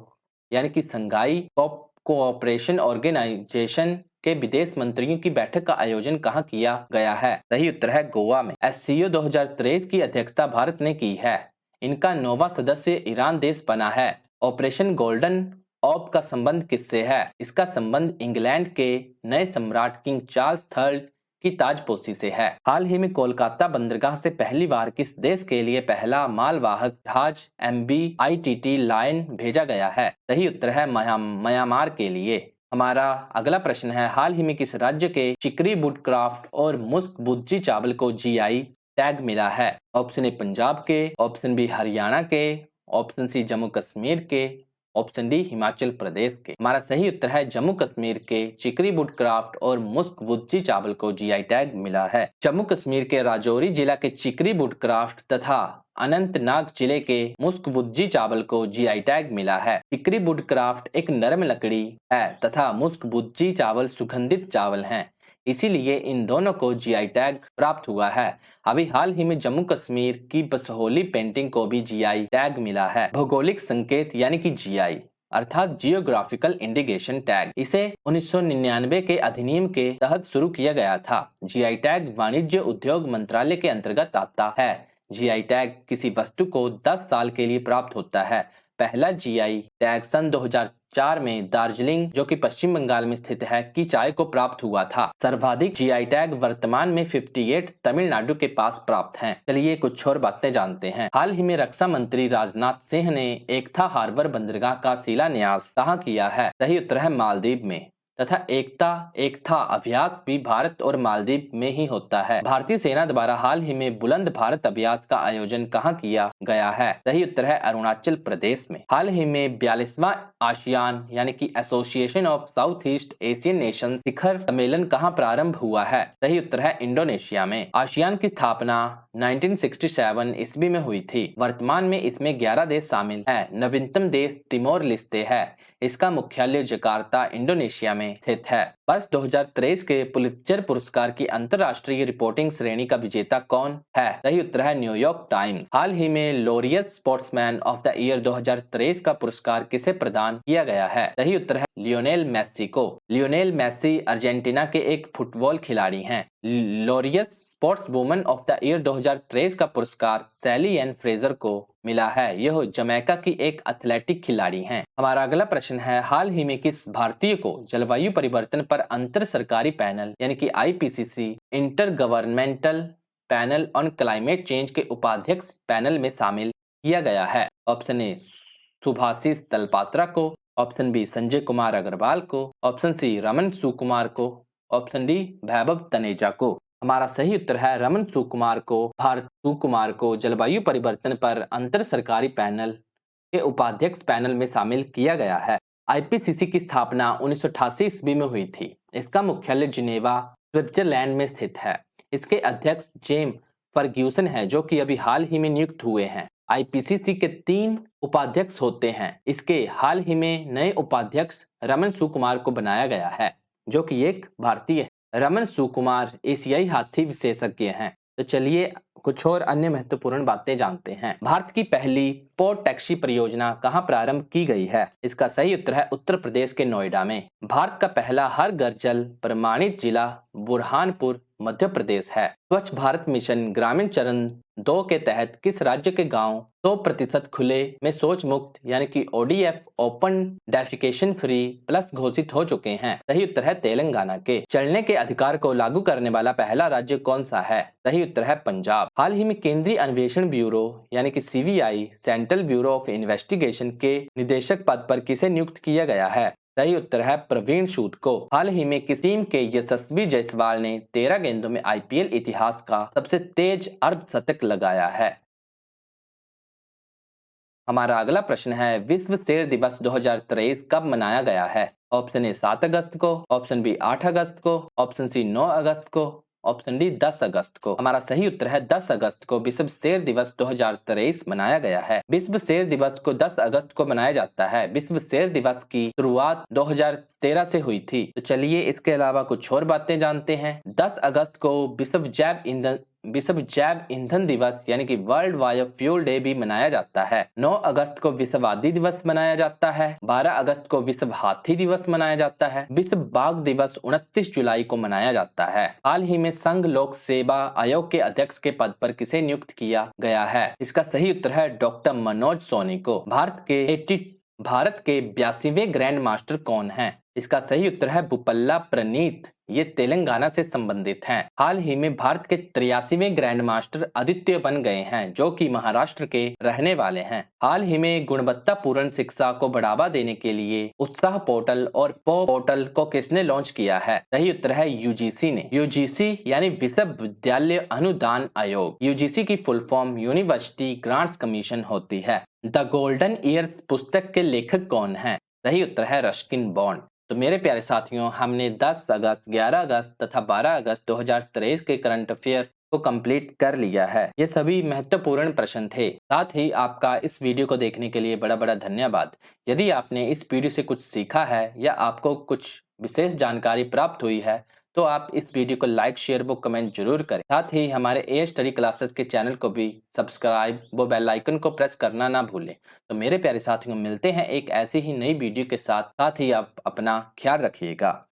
S1: यानी कि शंघाई कोऑपरेशन ऑर्गेनाइजेशन के विदेश मंत्रियों की बैठक का आयोजन कहाँ किया गया है? सही उत्तर है गोवा में। SCO 2023 की अध्यक्षता भारत ने की है। इनका 9वां सदस्य ईरान देश बना है। ऑपरेशन गोल्डन ऑप का संबंध किससे है? इसका संबंध इंग्लैंड के नए सम्राट किंग चार्ल्स III की ताजपोशी से है। हाल ही में कोलकाता बंदरगाह से पहली बार किस देश के लिए पहला मालवाहक जहाज MV ITT लायन भेजा गया है? सही उत्तर है म्यांमार के लिए। हमारा अगला प्रश्न है, हाल ही में किस राज्य के चिकरी वुडक्राफ्ट और मुस्क बुज्जी चावल को GI टैग मिला है? ऑप्शन ए पंजाब के, ऑप्शन बी हरियाणा के, ऑप्शन सी जम्मू कश्मीर के, ऑप्शन डी हिमाचल प्रदेश के। हमारा सही उत्तर है जम्मू कश्मीर के चिकरी वुडक्राफ्ट और मुस्क बुज्जी चावल को GI टैग मिला है। जम्मू कश्मीर के राजौरी जिला के चिकरी वुडक्राफ्ट तथा अनंतनाग जिले के मुस्क बुज्जी चावल को GI टैग मिला है। चिकरी वुडक्राफ्ट एक नरम लकड़ी है तथा मुस्क बुज्जी चावल सुगंधित चावल हैं, इसीलिए इन दोनों को GI टैग प्राप्त हुआ है। अभी हाल ही में जम्मू कश्मीर की बसहोली पेंटिंग को भी GI टैग मिला है। भौगोलिक संकेत यानी कि GI अर्थात जियोग्राफिकल इंडिकेशन टैग, इसे 1999 के अधिनियम के तहत शुरू किया गया था। GI टैग वाणिज्य उद्योग मंत्रालय के अंतर्गत आता है। GI टैग किसी वस्तु को 10 साल के लिए प्राप्त होता है। पहला GI टैग सन 2004 में दार्जिलिंग, जो कि पश्चिम बंगाल में स्थित है, की चाय को प्राप्त हुआ था। सर्वाधिक GI टैग वर्तमान में 58 तमिलनाडु के पास प्राप्त हैं। चलिए कुछ और बातें जानते हैं। हाल ही में रक्षा मंत्री राजनाथ सिंह ने एकता हार्बर बंदरगाह का शिलान्यास कहाँ किया है? सही उत्तर है मालदीव में। तथा एकता अभ्यास भी भारत और मालदीव में ही होता है। भारतीय सेना द्वारा हाल ही में बुलंद भारत अभ्यास का आयोजन कहाँ किया गया है? सही उत्तर है अरुणाचल प्रदेश में। हाल ही में 42वां आसियान यानी कि association of South East Asian nation शिखर सम्मेलन कहाँ प्रारंभ हुआ है? सही उत्तर है इंडोनेशिया में। आसियान की स्थापना 1967 ईस्वी में हुई थी। वर्तमान में इसमें 11 देश शामिल हैं। नवीनतम देश तिमोर लिस्ते है। इसका मुख्यालय जकार्ता इंडोनेशिया में स्थित है। वर्ष 2023 के पुलित्जर पुरस्कार की अंतर्राष्ट्रीय रिपोर्टिंग श्रेणी का विजेता कौन है? सही उत्तर है न्यूयॉर्क टाइम्स। हाल ही में Laureus sportsman of the year 2023 का पुरस्कार किसे प्रदान किया गया है? सही उत्तर है लियोनेल मेस्सी को। लियोनेल मेस्सी अर्जेंटीना के एक फुटबॉल खिलाड़ी हैं। Laureus sports woman of the year 2023 का पुरस्कार सैली एन फ्रेजर को मिला है। यह जमैका की एक एथलेटिक खिलाड़ी हैं। हमारा अगला प्रश्न है, हाल ही में किस भारतीय को जलवायु परिवर्तन पर अंतर सरकारी पैनल यानी कि IPCC inter governmental panel on climate change के उपाध्यक्ष पैनल में शामिल किया गया है? ऑप्शन ए सुभाषिष तलपात्रा को, ऑप्शन बी संजय कुमार अग्रवाल को, ऑप्शन सी रमन सुकुमार को, ऑप्शन डी वैभव तनेजा को। हमारा सही उत्तर है रमन सुकुमार को। भारत सुकुमार को जलवायु परिवर्तन पर अंतर सरकारी पैनल के उपाध्यक्ष पैनल में शामिल किया गया है। आईपीसीसी की स्थापना 1988 ईस्वी में हुई थी। इसका मुख्यालय जिनेवा स्विट्जरलैंड में स्थित है। इसके अध्यक्ष जेम फर्ग्यूसन है, जो कि अभी हाल ही में नियुक्त हुए हैं। आईपीसीसी के 3 उपाध्यक्ष होते हैं। इसके हाल ही में नए उपाध्यक्ष रमन सुकुमार को बनाया गया है, जो कि एक भारतीय है। रमन सुकुमार एशियाई हाथी विशेषज्ञ हैं। तो चलिए कुछ और अन्य महत्वपूर्ण बातें जानते हैं। भारत की पहली पोर्ट टैक्सी परियोजना कहाँ प्रारंभ की गई है? इसका सही उत्तर है उत्तर प्रदेश के नोएडा में। भारत का पहला हर घर जल प्रमाणित जिला बुरहानपुर मध्य प्रदेश है। स्वच्छ भारत मिशन ग्रामीण चरण 2 के तहत किस राज्य के गांव 100% खुले में शौच मुक्त यानी कि ODF open defecation free plus घोषित हो चुके हैं? सही उत्तर है तेलंगाना के। चलने के अधिकार को लागू करने वाला पहला राज्य कौन सा है? सही उत्तर है पंजाब। हाल ही में केंद्रीय अन्वेषण ब्यूरो यानी कि CBI central bureau of investigation के निदेशक पद पर किसे नियुक्त किया गया है? सही उत्तर है प्रवीण सूद को। हाल ही में किस टीम के यशस्वी जायसवाल ने 13 गेंदों में आईपीएल इतिहास का सबसे तेज अर्धशतक लगाया है? हमारा अगला प्रश्न है विश्व शेर दिवस 2023 कब मनाया गया है? ऑप्शन ए 7 अगस्त को, ऑप्शन बी 8 अगस्त को, ऑप्शन सी 9 अगस्त को, ऑप्शन डी 10 अगस्त को। हमारा सही उत्तर है 10 अगस्त को विश्व शेर दिवस 2023 मनाया गया है। विश्व शेर दिवस को 10 अगस्त को मनाया जाता है। विश्व शेर दिवस की शुरुआत 2013 से हुई थी। तो चलिए इसके अलावा कुछ और बातें जानते हैं। 10 अगस्त को विश्व जैव ईंधन दिवस यानी कि वर्ल्ड बायोफ्यूल डे भी मनाया जाता है। 9 अगस्त को विश्व आदि दिवस मनाया जाता है। 12 अगस्त को विश्व हाथी दिवस मनाया जाता है। विश्व बाघ दिवस 29 जुलाई को मनाया जाता है। हाल ही में संघ लोक सेवा आयोग के अध्यक्ष के पद पर किसे नियुक्त किया गया है? इसका सही उत्तर है डॉक्टर मनोज सोनी को। भारत के 82वें ग्रैंड मास्टर कौन हैं? इसका सही उत्तर है बुपल्ला प्रणीत। ये तेलंगाना से संबंधित हैं। हाल ही में भारत के 83वें ग्रैंड मास्टर आदित्य बन गए हैं, जो कि महाराष्ट्र के रहने वाले हैं। हाल ही में गुणवत्तापूर्ण शिक्षा को बढ़ावा देने के लिए उत्साह पोर्टल और पोर्टल को किसने लॉन्च किया है? सही उत्तर है यूजीसी ने। यूजीसी यानी विश्वविद्यालय अनुदान आयोग। यूजीसी की full form university grants commission होती है। द गोल्डन ईयर्स पुस्तक के लेखक कौन हैं? सही उत्तर है रस्किन बॉन्ड। तो मेरे प्यारे साथियों, हमने 10 अगस्त, 11 अगस्त तथा 12 अगस्त 2023 के करंट अफेयर को कंप्लीट कर लिया है। ये सभी महत्वपूर्ण प्रश्न थे। साथ ही आपका इस वीडियो को देखने के लिए बड़ा बड़ा धन्यवाद। यदि आपने इस वीडियो से कुछ सीखा है या आपको कुछ विशेष जानकारी प्राप्त हुई है तो आप इस वीडियो को लाइक, शेयर व कमेंट जरूर करें। साथ ही हमारे ए स्टडी क्लासेस के चैनल को भी सब्सक्राइब व बेल आइकन को प्रेस करना ना भूलें। तो मेरे प्यारे साथियों, मिलते हैं एक ऐसी ही नई वीडियो के साथ ही आप अपना ख्याल रखिएगा।